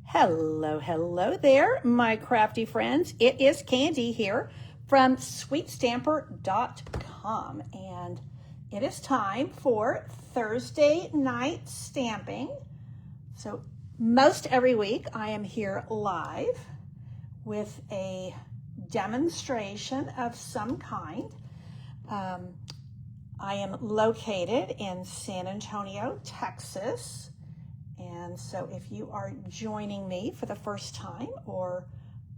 Hello there, my crafty friends. It is Candy here from sweetstamper.com, and it is time for Thursday night stamping. So most every week I am here live with a demonstration of some kind. I am located in San Antonio, Texas. And so if you are joining me for the first time or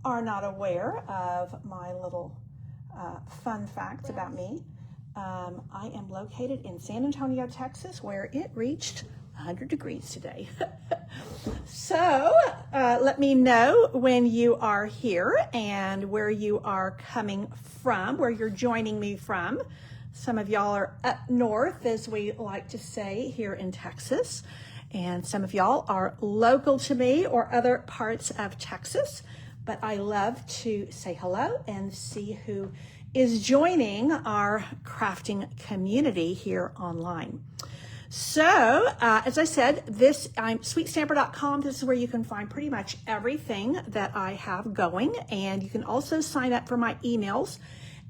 are not aware of my little fun facts about me, I am located in San Antonio, Texas, where it reached 100 degrees today. So let me know when you are here and where you are coming from, where you're joining me from. Some of y'all are up north, as we like to say here in Texas. And some of y'all are local to me or other parts of Texas, but I love to say hello and see who is joining our crafting community here online. So, as I said, I'm sweetstamper.com. This is where you can find pretty much everything that I have going, and you can also sign up for my emails.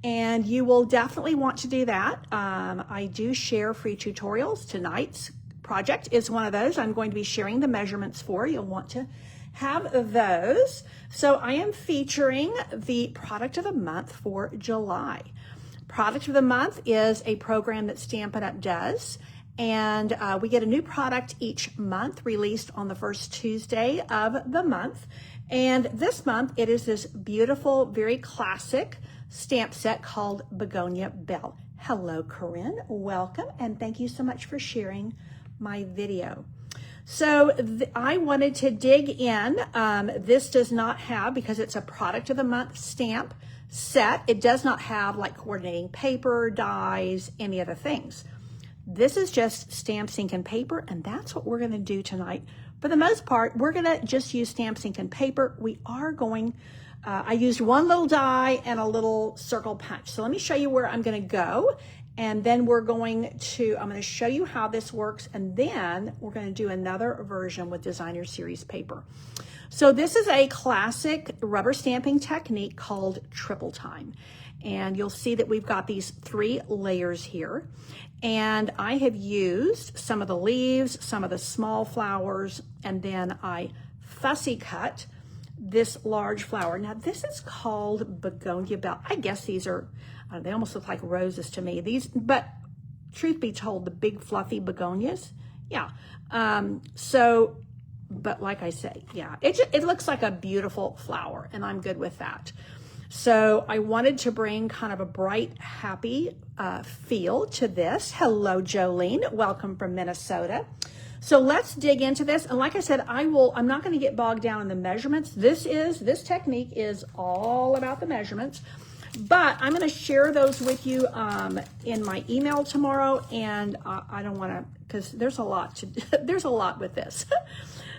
And you will definitely want to do that. I do share free tutorials. Tonight's project is one of those I'm going to be sharing the measurements for. You'll want to have those. So I am featuring the product of the month for July. Product of the month is a program that Stampin' Up! Does. And we get a new product each month released on the first Tuesday of the month. And this month it is this beautiful, very classic stamp set called Begonia Belle. Hello, Corinne. Welcome. And thank you so much for sharing my video. So I wanted to dig in. This does not have, because it's a product of the month stamp set, it does not have like coordinating paper, dies, any other things. This is just stamps, ink, and paper, and that's what we're going to do tonight. For the most part, we're going to just use stamps, ink, and paper. We are going, I used one little die and a little circle punch. So let me show you where I'm going to go. And then I'm going to show you how this works, and then we're going to do another version with Designer Series paper. So this is a classic rubber stamping technique called triple time. And you'll see that we've got these 3 layers here. And I have used some of the leaves, some of the small flowers, and then I fussy cut this large flower. Now this is called Begonia Belle. I guess these are, they almost look like roses to me. But truth be told, the big fluffy begonias, yeah. But like I say, yeah, it looks like a beautiful flower, and I'm good with that. So I wanted to bring kind of a bright, happy feel to this. Hello, Jolene. Welcome from Minnesota. So let's dig into this. And like I said, I'm not going to get bogged down in the measurements. This technique is all about the measurements, but I'm going to share those with you in my email tomorrow. And I don't want to, because there's a lot with this.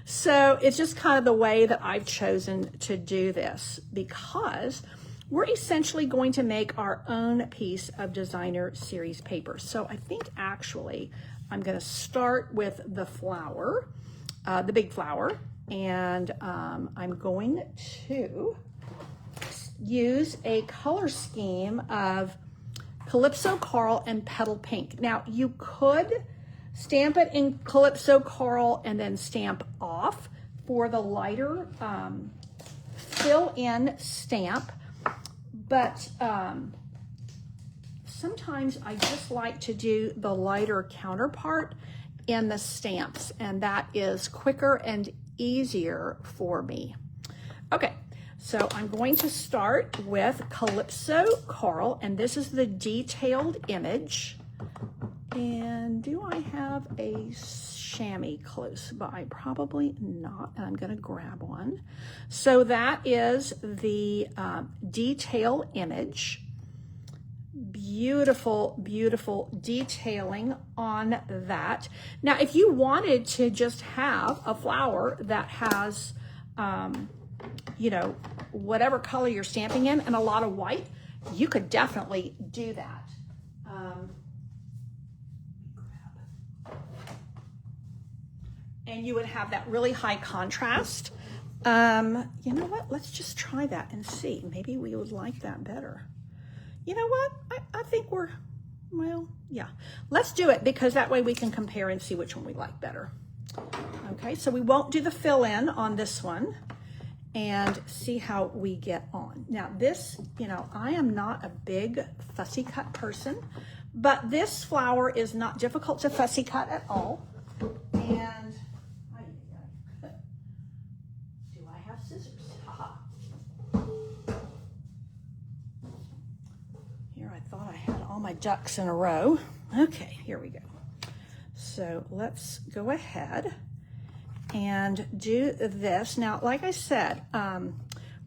So it's just kind of the way that I've chosen to do this, because we're essentially going to make our own piece of Designer Series paper. So I think actually I'm going to start with the flower, the big flower, and I'm going to use a color scheme of Calypso Coral and Petal Pink. Now you could stamp it in Calypso Coral and then stamp off for the lighter fill-in stamp, but sometimes I just like to do the lighter counterpart in the stamps, and that is quicker and easier for me. Okay, so I'm going to start with Calypso Coral, and this is the detailed image. And do I have a chamois close by? Probably not, and I'm going to grab one. So that is the detail image. Beautiful, beautiful detailing on that. Now, if you wanted to just have a flower that has, whatever color you're stamping in and a lot of white, you could definitely do that. And you would have that really high contrast You know what? Let's just try that and see. Maybe we would like that better. You know what? I think we're, well, yeah. Let's do it because that way we can compare and see which one we like better. Okay, so we won't do the fill-in on this one and see how we get on. Now this, you know, I am not a big fussy cut person, but this flower is not difficult to fussy cut at all. And do I have scissors? Haha. Here, I thought I had all my ducks in a row. Okay, here we go. So let's go ahead and do this. Now, like I said,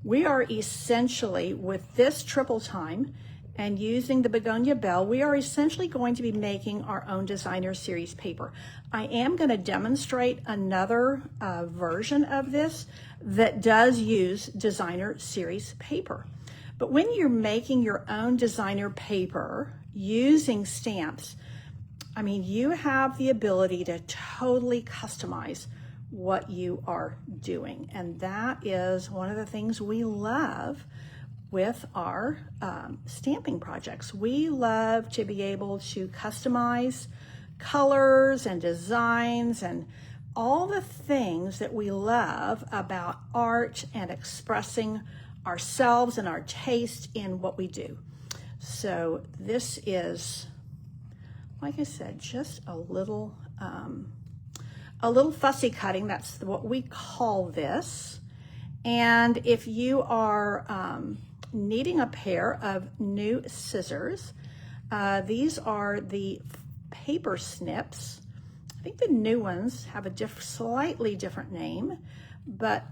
we are essentially, with this triple time and using the Begonia Belle, we are essentially going to be making our own designer series paper. I am going to demonstrate another version of this that does use designer series paper. But when you're making your own designer paper using stamps, I mean, you have the ability to totally customize what you are doing. And that is one of the things we love with our stamping projects. We love to be able to customize colors and designs and all the things that we love about art and expressing ourselves and our taste in what we do. So this is, like I said, just a little fussy cutting. That's what we call this. And if you are needing a pair of new scissors, these are the paper snips. I think the new ones have a slightly different name, but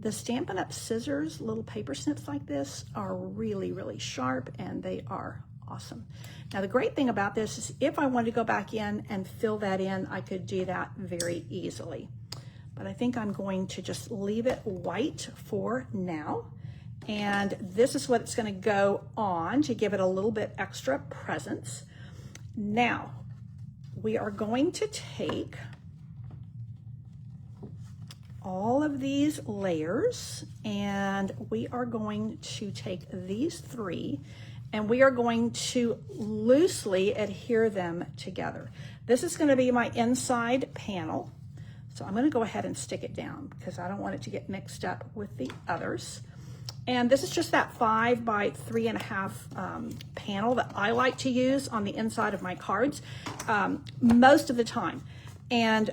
the Stampin' Up! Scissors, little paper snips like this, are really, really sharp, and they are awesome. Now, the great thing about this is if I wanted to go back in and fill that in, I could do that very easily. But I think I'm going to just leave it white for now. And this is what it's going to go on to give it a little bit extra presence. Now, we are going to take all of these layers and we are going to take these three and we are going to loosely adhere them together. This is going to be my inside panel. So I'm going to go ahead and stick it down because I don't want it to get mixed up with the others. And this is just that 5 by 3.5 panel that I like to use on the inside of my cards most of the time. And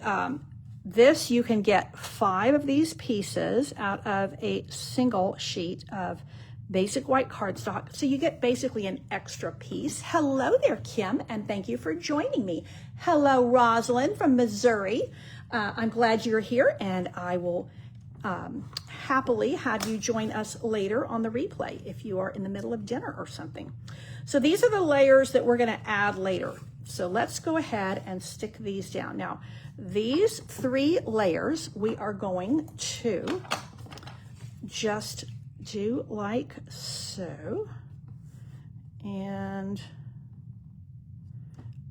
this, you can get 5 of these pieces out of a single sheet of basic white cardstock. So you get basically an extra piece. Hello there, Kim, and thank you for joining me. Hello, Rosalind from Missouri. I'm glad you're here, and I will happily have you join us later on the replay if you are in the middle of dinner or something. So these are the layers that we're going to add later. So let's go ahead and stick these down. Now, these 3 layers we are going to just do like so. And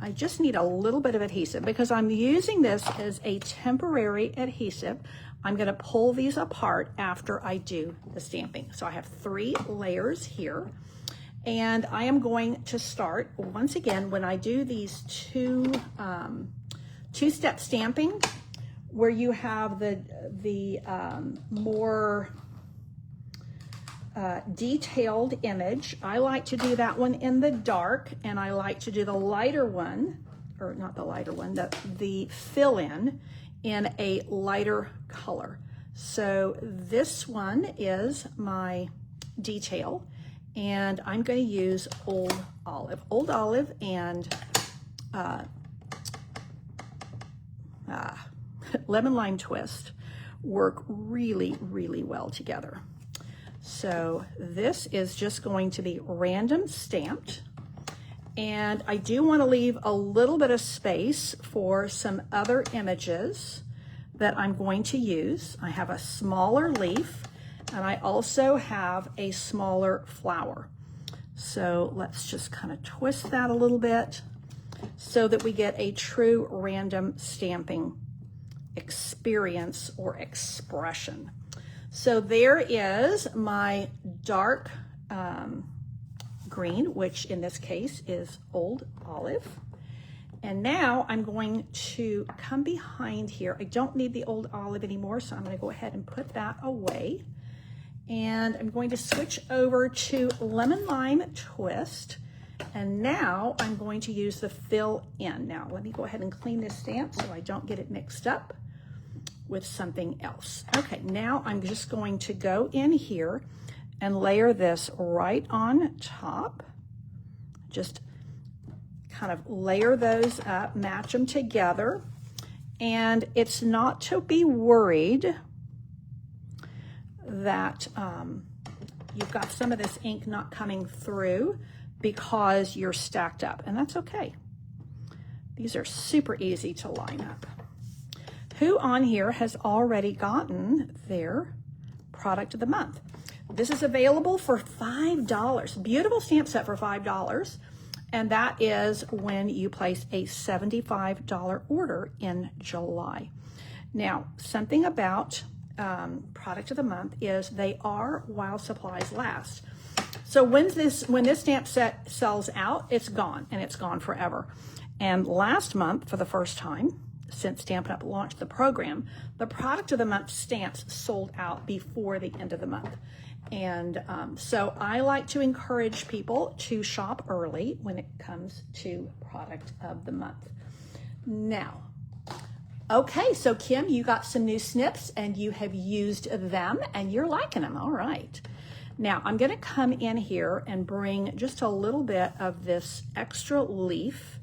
I just need a little bit of adhesive because I'm using this as a temporary adhesive. I'm going to pull these apart after I do the stamping. So I have 3 layers here. And I am going to start, once again, when I do these two-step stamping, where you have the more detailed image. I like to do that one in the dark, and I like to do the lighter one, or not the lighter one, the fill-in in a lighter color. So this one is my detail, and I'm going to use Old Olive. Old Olive and Lemon Lime Twist work really, really well together. So this is just going to be random stamped. And I do want to leave a little bit of space for some other images that I'm going to use. I have a smaller leaf, and I also have a smaller flower. So let's just kind of twist that a little bit so that we get a true random stamping experience or expression. So there is my dark green, which in this case is Old Olive. And now I'm going to come behind here. I don't need the Old Olive anymore, so I'm going to go ahead and put that away. And I'm going to switch over to Lemon Lime Twist. And now I'm going to use the Fill In. Now let me go ahead and clean this stamp so I don't get it mixed up with something else. Okay, now I'm just going to go in here and layer this right on top. Just kind of layer those up, match them together. And it's not to be worried that you've got some of this ink not coming through because you're stacked up, and that's okay. These are super easy to line up. Who on here has already gotten their product of the month? This is available for $5. Beautiful stamp set for $5. And that is when you place a $75 order in July. Now, something about product of the month is they are while supplies last. So when this stamp set sells out, it's gone, and it's gone forever. And last month, for the first time since Stampin' Up! Launched the program, the product of the month stamps sold out before the end of the month. And so I like to encourage people to shop early when it comes to product of the month. Now, okay, so Kim, you got some new snips and you have used them and you're liking them. All right. Now I'm going to come in here and bring just a little bit of this extra leaf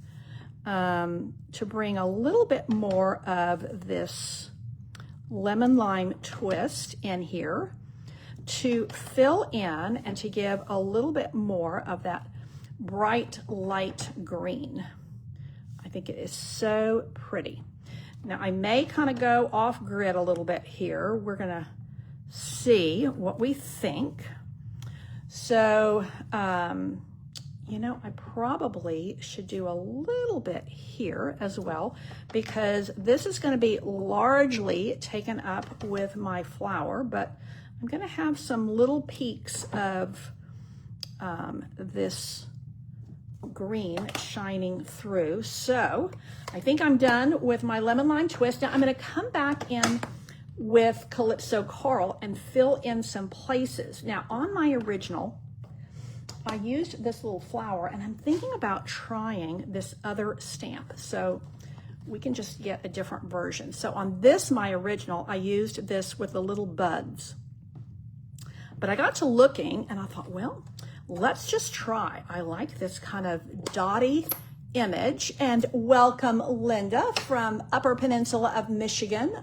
to bring a little bit more of this lemon lime twist in here, to fill in and to give a little bit more of that bright light green. I think it is so pretty. Now I may kind of go off grid a little bit here. We're gonna see what we think. So, you know, I probably should do a little bit here as well, because this is gonna be largely taken up with my flower, but I'm going to have some little peaks of this green shining through. So I think I'm done with my lemon lime twist. Now I'm going to come back in with Calypso Coral and fill in some places. Now on my original, I used this little flower, and I'm thinking about trying this other stamp. So we can just get a different version. So on this, my original, I used this with the little buds. But I got to looking and I thought, well, let's just try. I like this kind of dotty image. And welcome, Linda from Upper Peninsula of Michigan.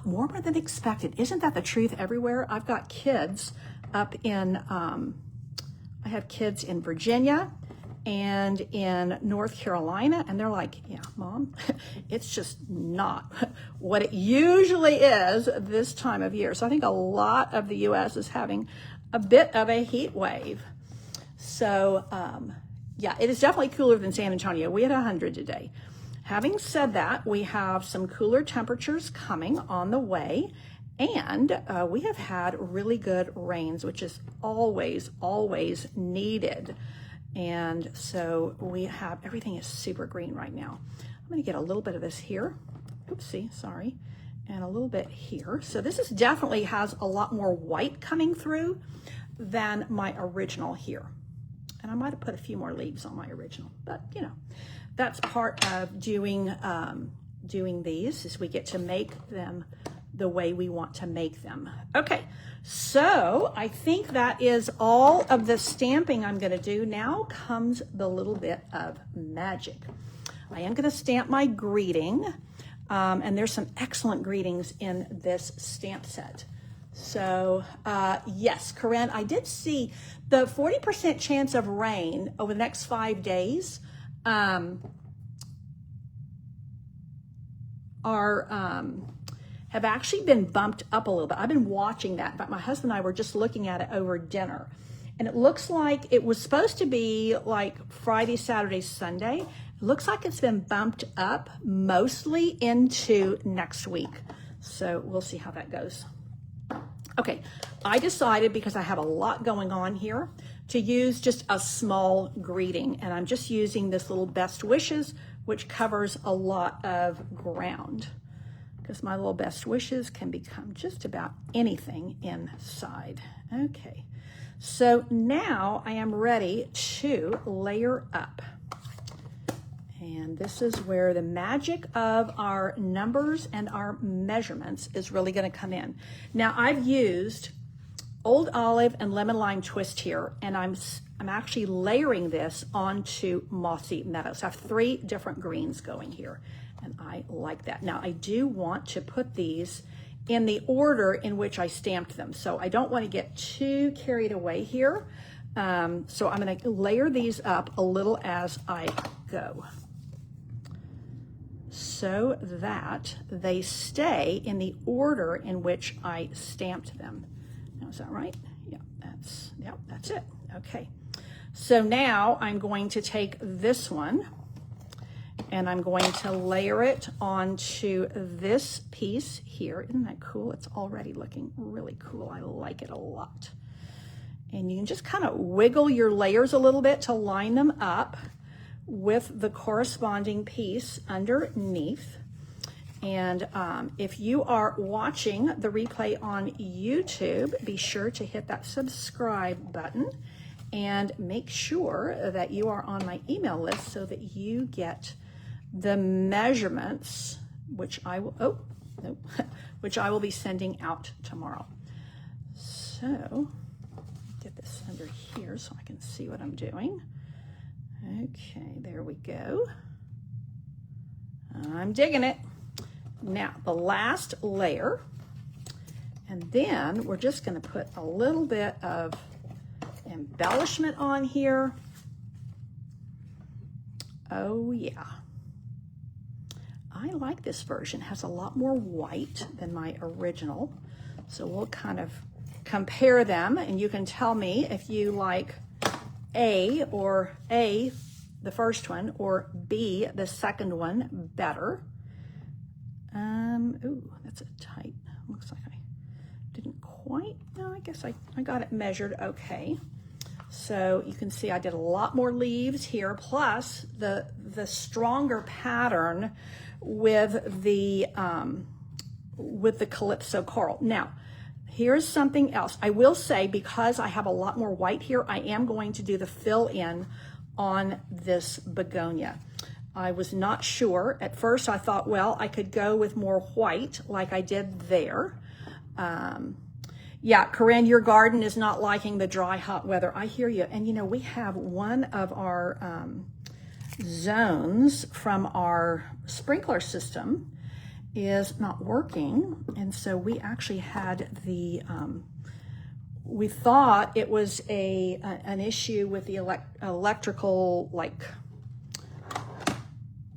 Warmer than expected. Isn't that the truth everywhere? I've got kids up in, I have kids in Virginia and in North Carolina, and they're like, yeah, Mom, it's just not what it usually is this time of year. So I think a lot of the U.S. is having a bit of a heat wave. So yeah, it is definitely cooler than San Antonio. We had 100 today. Having said that, we have some cooler temperatures coming on the way, and we have had really good rains, which is always, always needed. And so we have, everything is super green right now. I'm going to get a little bit of this here. Oopsie, sorry. And a little bit here. So this is definitely has a lot more white coming through than my original here. And I might have put a few more leaves on my original, but you know, that's part of doing these, is we get to make them the way we want to make them. Okay, so I think that is all of the stamping I'm going to do. Now comes the little bit of magic. I am going to stamp my greeting, and there's some excellent greetings in this stamp set. So yes, Corinne, I did see the 40% chance of rain over the next 5 days have actually been bumped up a little bit. I've been watching that, but my husband and I were just looking at it over dinner. And it looks like it was supposed to be like Friday, Saturday, Sunday, It looks like it's been bumped up mostly into next week. So we'll see how that goes. Okay, I decided, because I have a lot going on here, to use just a small greeting. And I'm just using this little best wishes, which covers a lot of ground, because my little best wishes can become just about anything inside. Okay, so now I am ready to layer up. And this is where the magic of our numbers and our measurements is really going to come in. Now, I've used Old Olive and Lemon Lime Twist here, and I'm actually layering this onto Mossy Meadows. I have 3 different greens going here, and I like that. Now, I do want to put these in the order in which I stamped them, so I don't want to get too carried away here. So I'm going to layer these up a little as I go, so that they stay in the order in which I stamped them. Now, is that right? Yeah, that's it. Okay. So now I'm going to take this one and I'm going to layer it onto this piece here. Isn't that cool? It's already looking really cool. I like it a lot. And you can just kind of wiggle your layers a little bit to line them up with the corresponding piece underneath. And if you are watching the replay on YouTube, be sure to hit that subscribe button and make sure that you are on my email list so that you get the measurements, which I will, which I will be sending out tomorrow. So get this under here so I can see what I'm doing. Okay, there we go. I'm digging it. Now, the last layer, and then we're just going to put a little bit of embellishment on here. Oh, yeah. I like this version. It has a lot more white than my original. So we'll kind of compare them, and you can tell me if you like A, the first one, or B, the second one, better. Ooh, that's a tight, looks like I didn't quite, no, I guess I got it measured okay. So you can see I did a lot more leaves here, plus the stronger pattern with the Calypso Coral. Now, here's something else. I will say, because I have a lot more white here, I am going to do the fill-in on this begonia. I was not sure. At first I thought, well, I could go with more white like I did there. Yeah, Corinne, your garden is not liking the dry, hot weather. I hear you. And you know, we have one of our zones from our sprinkler system is not working. And so we actually had the, we thought it was an issue with the electrical, like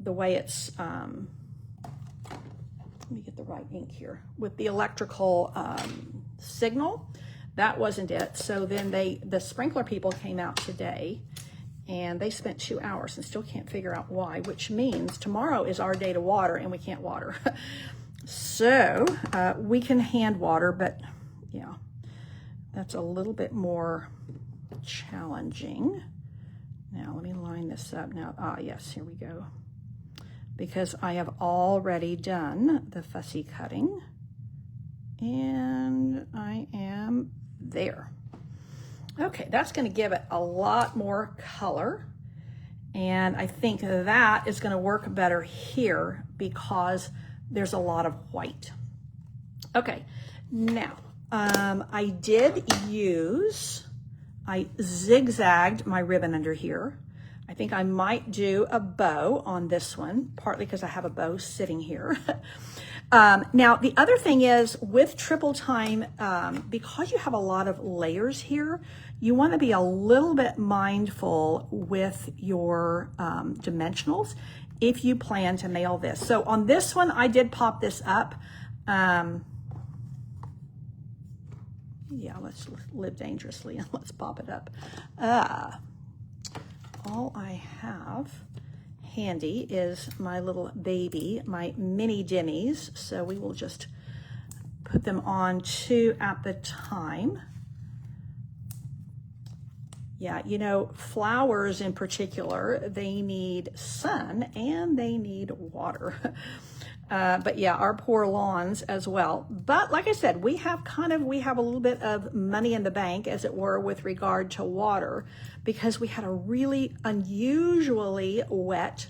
the way it's, let me get the right ink here, with the electrical signal. That wasn't it. So then the sprinkler people came out today and they spent 2 hours and still can't figure out why, which means tomorrow is our day to water and we can't water. So we can hand water, but yeah, that's a little bit more challenging. Now let me line this up now. Yes, here we go. Because I have already done the fussy cutting and I am there. Okay, that's going to give it a lot more color, and I think that is going to work better here because there's a lot of white. Okay, now I zigzagged my ribbon under here. I think I might do a bow on this one, partly because I have a bow sitting here. Now, the other thing is with triple time, because you have a lot of layers here, you want to be a little bit mindful with your dimensionals if you plan to mail this. So on this one, I did pop this up. Yeah, let's live dangerously and let's pop it up. All I have handy is my little baby, my mini dimmies. So we will just put them on 2 at the time. Yeah, you know, flowers in particular, they need sun and they need water. But yeah, our poor lawns as well. But like I said, we have a little bit of money in the bank, as it were, with regard to water, because we had a really unusually wet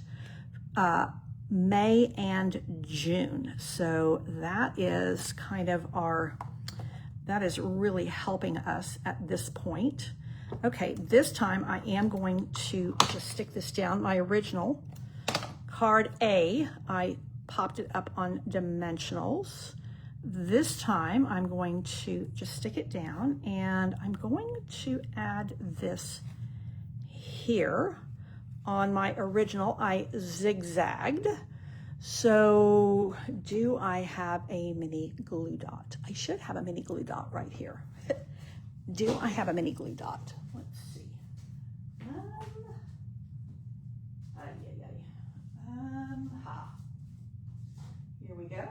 May and June. So that is that is really helping us at this point. Okay, this time I am going to just stick this down. My original card A, I popped it up on dimensionals. This time I'm going to just stick it down, and I'm going to add this here. On my original, I zigzagged. So do I have a mini glue dot? I should have a mini glue dot right here. Do I have a mini glue dot? Let's see. Here we go.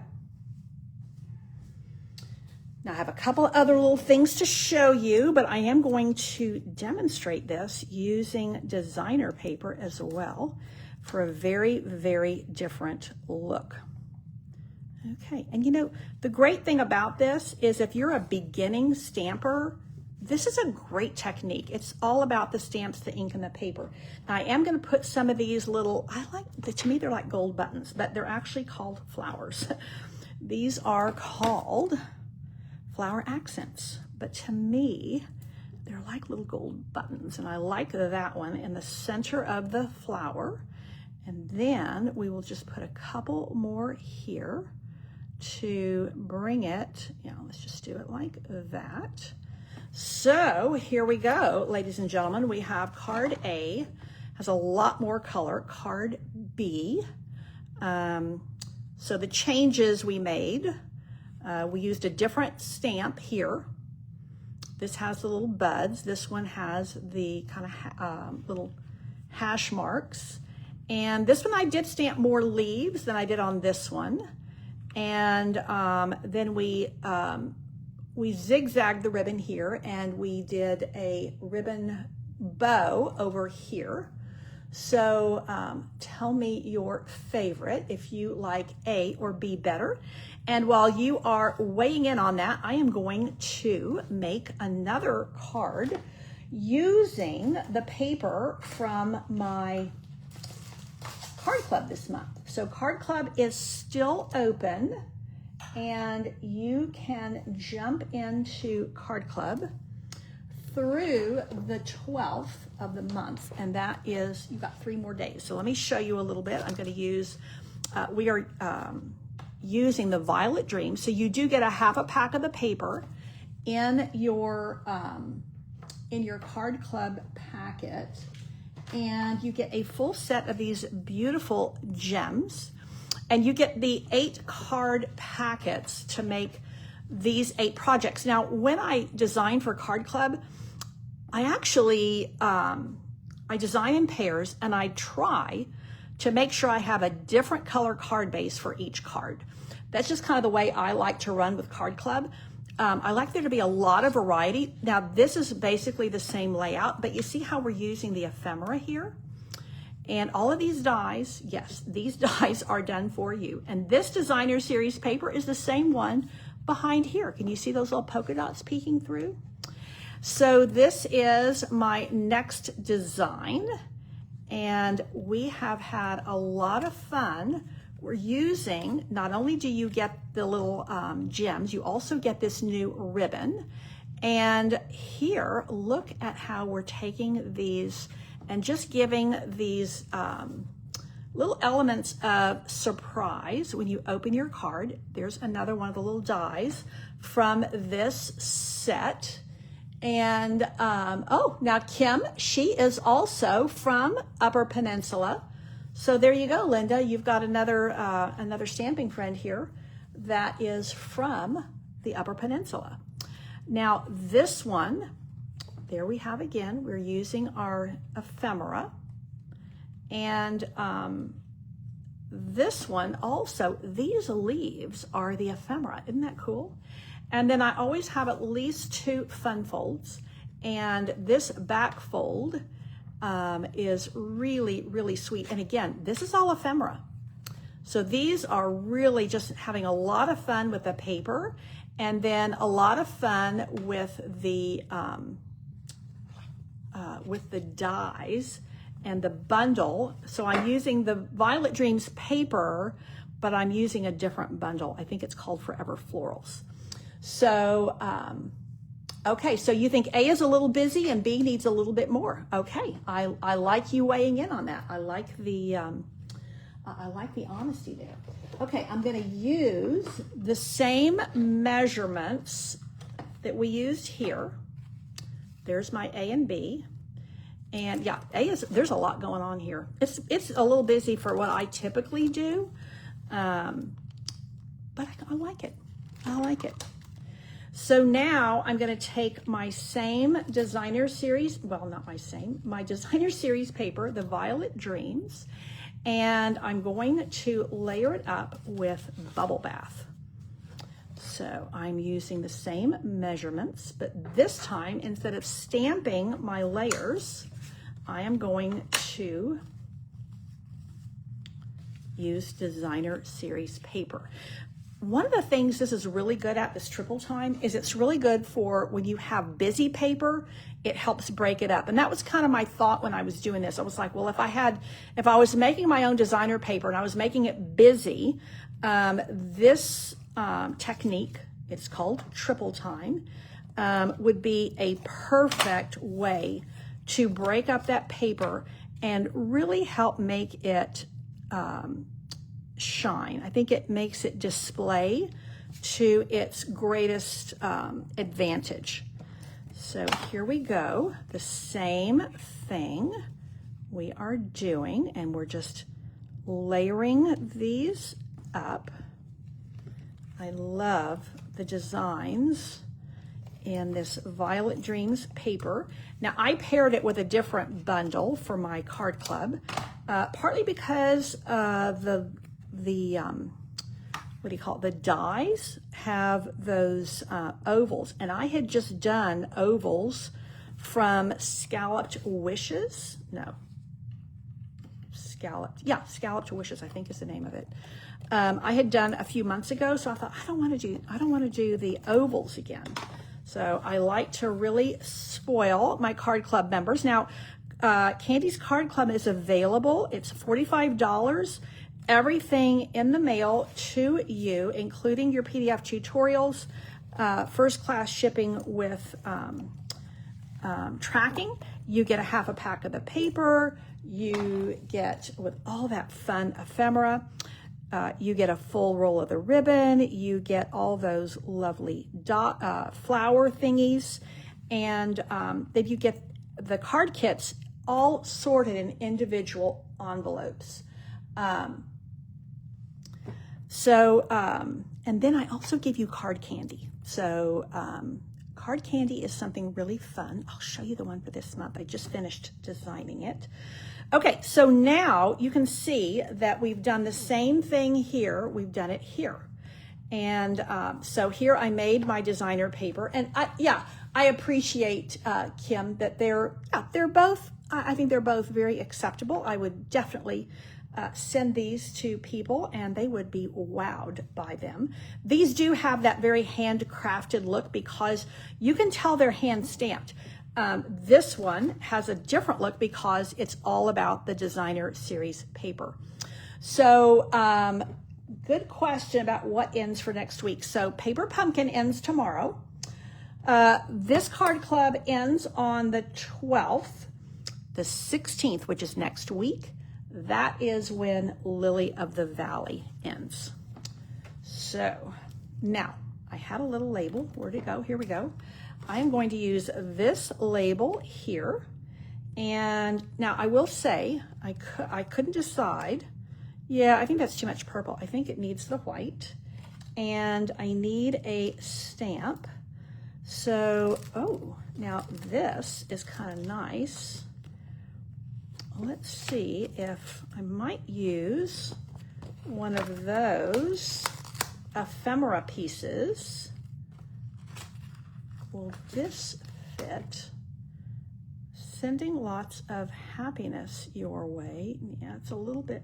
Now I have a couple of other little things to show you, but I am going to demonstrate this using designer paper as well for a very, very different look. Okay, and you know, the great thing about this is if you're a beginning stamper, this is a great technique. It's all about the stamps, the ink, and the paper. Now I am going to put some of these little, to me they're like gold buttons, but they're actually called flowers. These are called flower accents, but to me, they're like little gold buttons, and I like that one in the center of the flower. And then we will just put a couple more here to bring it, let's just do it like that. So here we go, ladies and gentlemen. We have card A, has a lot more color. Card B, so the changes we made, we used a different stamp here. This has the little buds. This one has the kind of little hash marks. And this one I did stamp more leaves than I did on this one. And then we zigzagged the ribbon here, and we did a ribbon bow over here. So tell me your favorite, if you like A or B better. And while you are weighing in on that, I am going to make another card using the paper from my card club this month. So card club is still open, and you can jump into card club through the 12th of the month, and that is, you've got 3 more days. So let me show you a little bit. I'm going to use, we are using the Violet Dream. So you do get a half a pack of the paper in your card club packet, and you get a full set of these beautiful gems, and you get the 8 card packets to make these 8 projects. Now, when I design for Card Club, I actually, I design in pairs, and I try to make sure I have a different color card base for each card. That's just kind of the way I like to run with Card Club. I like there to be a lot of variety. Now, this is basically the same layout, but you see how we're using the ephemera here? And all of these dies, yes, these dies are done for you. And this designer series paper is the same one behind here. Can you see those little polka dots peeking through? So this is my next design, and we have had a lot of fun. We're using, not only do you get the little gems, you also get this new ribbon. And here, look at how we're taking these and just giving these little elements of surprise. When you open your card, there's another one of the little dies from this set. And oh, now Kim, she is also from Upper Peninsula. So there you go, Linda. You've got another stamping friend here that is from the Upper Peninsula. Now this one, there we have again, we're using our ephemera, And this one also, these leaves are the ephemera. Isn't that cool? And then I always have at least 2 fun folds. And this back fold is really, really sweet. And again, this is all ephemera. So these are really just having a lot of fun with the paper, and then a lot of fun with the dies and the bundle. So I'm using the Violet Dreams paper, but I'm using a different bundle. I think it's called Forever Florals. So, okay, so you think A is a little busy and B needs a little bit more. Okay, I like you weighing in on that. I like the honesty there. Okay, I'm gonna use the same measurements that we used here. There's my A and B. And yeah, there's a lot going on here. It's a little busy for what I typically do, but I like it. I like it. So now I'm going to take my same designer series, well, not my same, my designer series paper, the Violet Dreams, and I'm going to layer it up with Bubble Bath. So I'm using the same measurements, but this time, instead of stamping my layers, I am going to use designer series paper. One of the things this is really good at, this triple time, is it's really good for when you have busy paper, it helps break it up. And that was kind of my thought when I was doing this. I was like, well, if I was making my own designer paper and I was making it busy, this technique, it's called triple time, would be a perfect way to break up that paper and really help make it shine. I think it makes it display to its greatest advantage. So here we go, the same thing we are doing, and we're just layering these up. I love the designs in this Violet Dreams paper. Now I paired it with a different bundle for my card club, partly because what do you call it? The dies have those ovals, and I had just done ovals from Scalloped Wishes. No, Scalloped Wishes, I think is the name of it. I had done a few months ago, so I thought I don't want to do the ovals again. So I like to really spoil my card club members. Now, Candy's Card Club is available. It's $45. Everything in the mail to you, including your PDF tutorials, first class shipping with tracking. You get a half a pack of the paper. You get, with all that fun ephemera, you get a full roll of the ribbon. You get all those lovely flower thingies. And then you get the card kits all sorted in individual envelopes. And then I also give you card candy. So card candy is something really fun. I'll show you the one for this month. I just finished designing it. Okay, so now you can see that we've done the same thing here. We've done it here. And so here I made my designer paper. And I appreciate, Kim, that they're both, I think they're both very acceptable. I would definitely send these to people and they would be wowed by them. These do have that very handcrafted look because you can tell they're hand stamped. This one has a different look because it's all about the designer series paper. So good question about what ends for next week. So Paper Pumpkin ends tomorrow. This card club ends on the 12th. The 16th, which is next week, that is when Lily of the Valley ends. So now I had a little label. Where'd it go? Here we go. I am going to use this label here. And now I will say I couldn't decide. Yeah, I think that's too much purple. I think it needs the white. And I need a stamp. So, oh, now this is kind of nice. let's see if I might use one of those ephemera pieces. Will this fit? Sending lots of happiness your way. Yeah, it's a little bit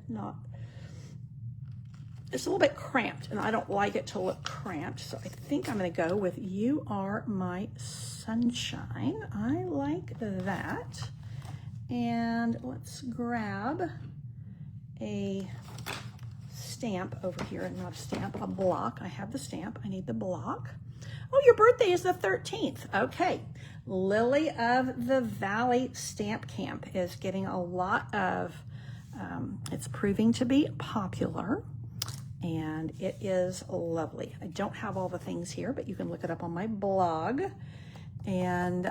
it's a little bit cramped, and I don't like it to look cramped, so I think I'm going to go with You Are My Sunshine. I like that. And let's grab a stamp over here. Not a stamp, a block. I have the stamp. I need the block. Oh, your birthday is the 13th. Okay. Lily of the Valley Stamp Camp is getting a lot of, it's proving to be popular, and it is lovely. I don't have all the things here, but you can look it up on my blog, and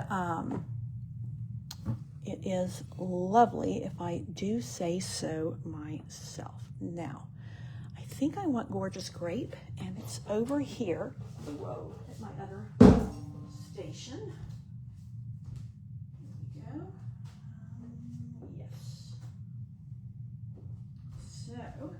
it is lovely, if I do say so myself. Now, I think I want Gorgeous Grape, and it's over here. Whoa, at my other station. Here we go. Yes. So,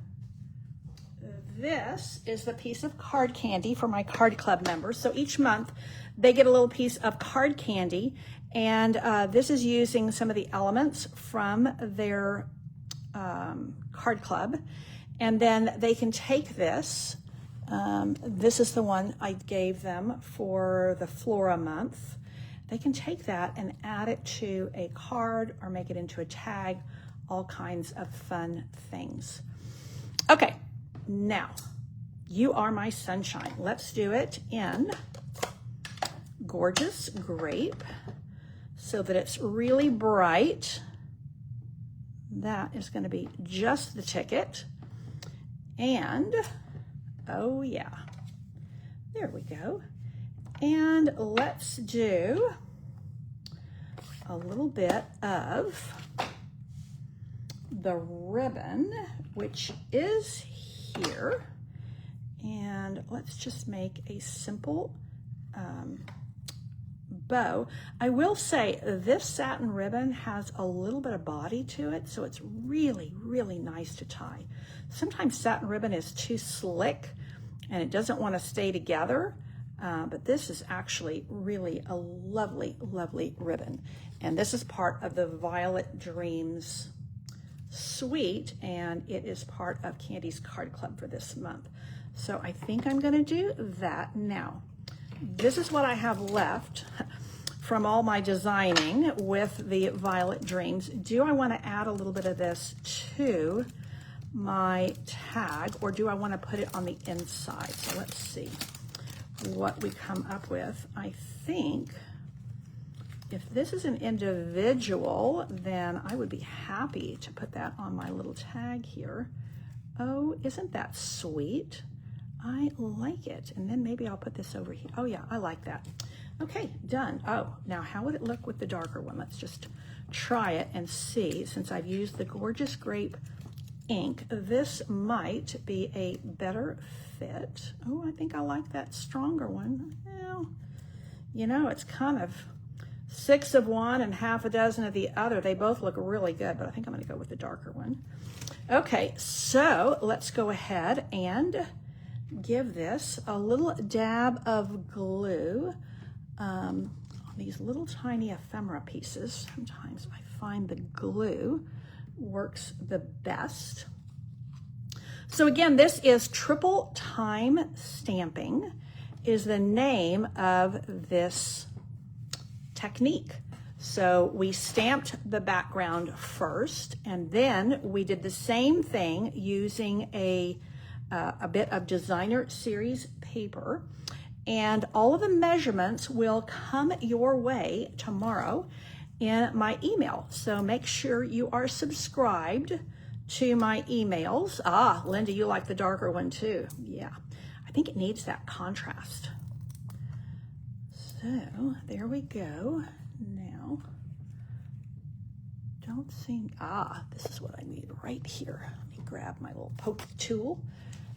this is the piece of card candy for my card club members. So each month they get a little piece of card candy, and this is using some of the elements from their card club. And then they can take this. This is the one I gave them for the Flora month. They can take that and add it to a card or make it into a tag, all kinds of fun things. Okay, now, You Are My Sunshine. Let's do it in Gorgeous Grape so that it's really bright. That is going to be just the ticket. And, oh yeah, there we go. And let's do a little bit of the ribbon, which is here. And let's just make a simple bow. I will say this satin ribbon has a little bit of body to it, so it's really, really nice to tie. Sometimes satin ribbon is too slick and it doesn't want to stay together, but this is actually really a lovely, lovely ribbon. And this is part of the Violet Dreams suite, and it is part of Candy's Card Club for this month. So I think I'm going to do that now. This is what I have left from all my designing with the Violet Dreams. Do I want to add a little bit of this to my tag, or do I want to put it on the inside? So let's see what we come up with. I think if this is an individual, then I would be happy to put that on my little tag here. Oh, isn't that sweet? I like it. And then maybe I'll put this over here. Oh yeah, I like that. Okay, done. Oh, now how would it look with the darker one? Let's just try it and see. Since I've used the Gorgeous Grape ink, this might be a better fit. Oh, I think I like that stronger one. Well, you know, it's kind of 6 of one and half a dozen of the other. They both look really good, but I think I'm going to go with the darker one. Okay, so let's go ahead and give this a little dab of glue on these little tiny ephemera pieces. Sometimes I find the glue works the best. So again, this is Triple Time Stamping is the name of this technique. So we stamped the background first, and then we did the same thing using a bit of designer series paper, and all of the measurements will come your way tomorrow in my email. So make sure you are subscribed to my emails. Ah, Linda, you like the darker one too. Yeah, I think it needs that contrast. So there we go. Now, don't see, this is what I need right here. Let me grab my little poke tool.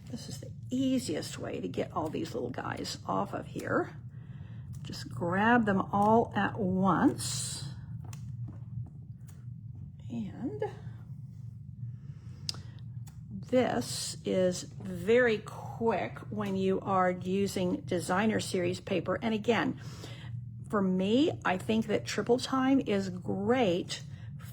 This is the easiest way to get all these little guys off of here. Just grab them all at once. And this is very quick when you are using designer series paper. And again, for me, I think that triple time is great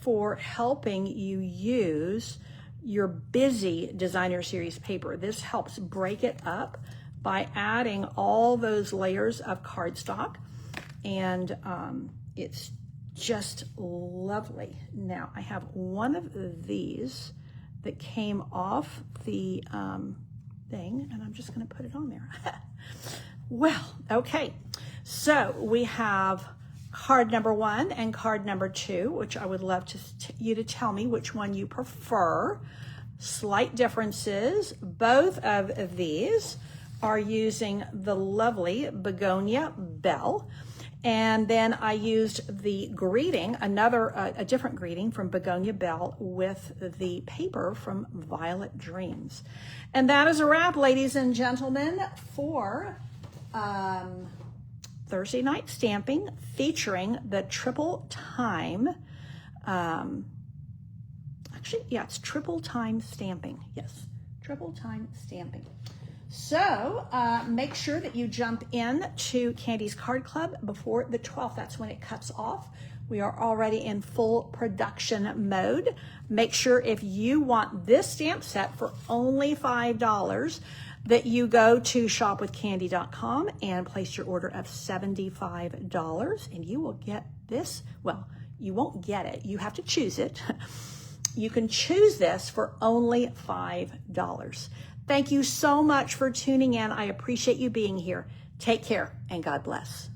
for helping you use your busy designer series paper. This helps break it up by adding all those layers of cardstock, and it's just lovely. Now I have one of these that came off the thing, and I'm just going to put it on there. Well, okay, so we have card number 1 and card number 2, which I would love you to tell me which one you prefer. Slight differences. Both of these are using the lovely Begonia Belle. And then I used the greeting, a different greeting from Begonia Belle with the paper from Violet Dreams. And that is a wrap, ladies and gentlemen, for Thursday night stamping featuring the triple time, it's triple time stamping. Yes, triple time stamping. So make sure that you jump in to Candy's Card Club before the 12th. That's when it cuts off. We are already in full production mode. Make sure if you want this stamp set for only $5 that you go to shopwithcandy.com and place your order of $75, and you will get this. Well, you won't get it. You have to choose it. You can choose this for only $5. Thank you so much for tuning in. I appreciate you being here. Take care and God bless.